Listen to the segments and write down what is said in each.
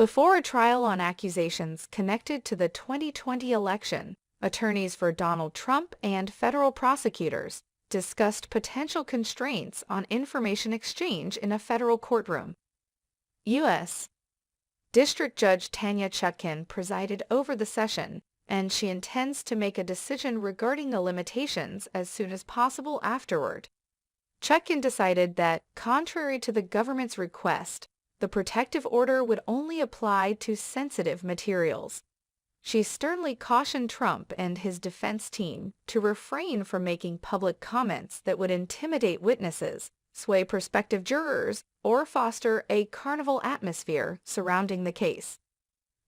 Before a trial on accusations connected to the 2020 election, attorneys for Donald Trump and federal prosecutors discussed potential constraints on information exchange in a federal courtroom. U.S. District Judge Tanya Chutkan presided over the session, and she intends to make a decision regarding the limitations as soon as possible afterward. Chutkan decided that, contrary to the government's request, the protective order would only apply to sensitive materials. She sternly cautioned Trump and his defense team to refrain from making public comments that would intimidate witnesses, sway prospective jurors, or foster a carnival atmosphere surrounding the case.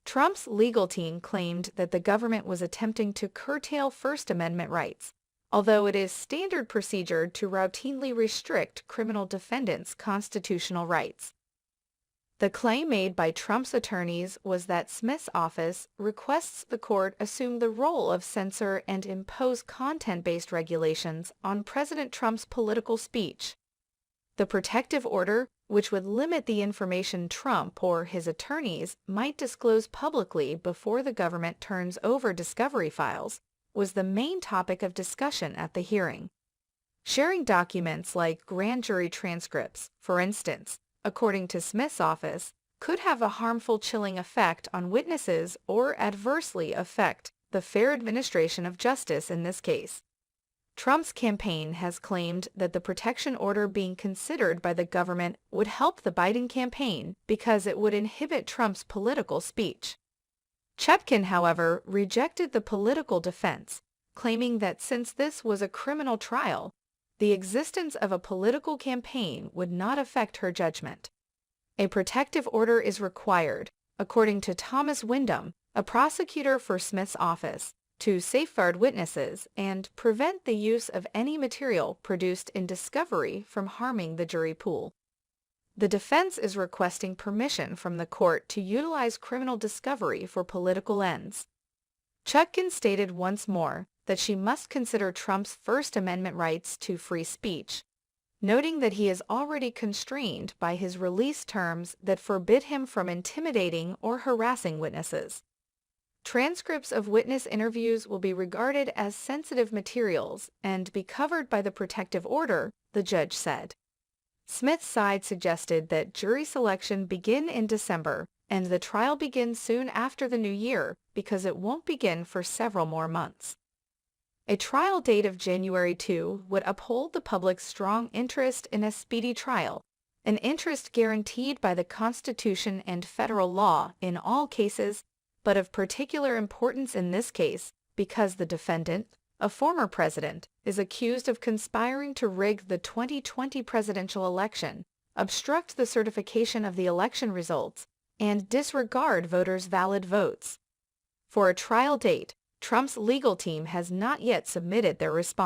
Trump's legal team claimed that the government was attempting to curtail First Amendment rights, although it is standard procedure to routinely restrict criminal defendants' constitutional rights. The claim made by Trump's attorneys was that Smith's office requests the court assume the role of censor and impose content-based regulations on President Trump's political speech. The protective order, which would limit the information Trump or his attorneys might disclose publicly before the government turns over discovery files, was the main topic of discussion at the hearing. Sharing documents like grand jury transcripts, for instance, according to Smith's office, could have a harmful chilling effect on witnesses or adversely affect the fair administration of justice in this case. Trump's campaign has claimed that the protection order being considered by the government would help the Biden campaign because it would inhibit Trump's political speech. Chutkan, however, rejected the political defense, claiming that since this was a criminal trial, the existence of a political campaign would not affect her judgment. A protective order is required, according to Thomas Wyndham, a prosecutor for Smith's office, to safeguard witnesses and prevent the use of any material produced in discovery from harming the jury pool. The defense is requesting permission from the court to utilize criminal discovery for political ends. Chutkan stated once more that she must consider Trump's First Amendment rights to free speech, noting that he is already constrained by his release terms that forbid him from intimidating or harassing witnesses. Transcripts of witness interviews will be regarded as sensitive materials and be covered by the protective order, the judge said. Smith's side suggested that jury selection begin in December and the trial begin soon after the new year because it won't begin for several more months. A trial date of January 2 would uphold the public's strong interest in a speedy trial, an interest guaranteed by the Constitution and federal law in all cases, but of particular importance in this case because the defendant, a former president, is accused of conspiring to rig the 2020 presidential election, obstruct the certification of the election results, and disregard voters' valid votes. For a trial date, Trump's legal team has not yet submitted their response.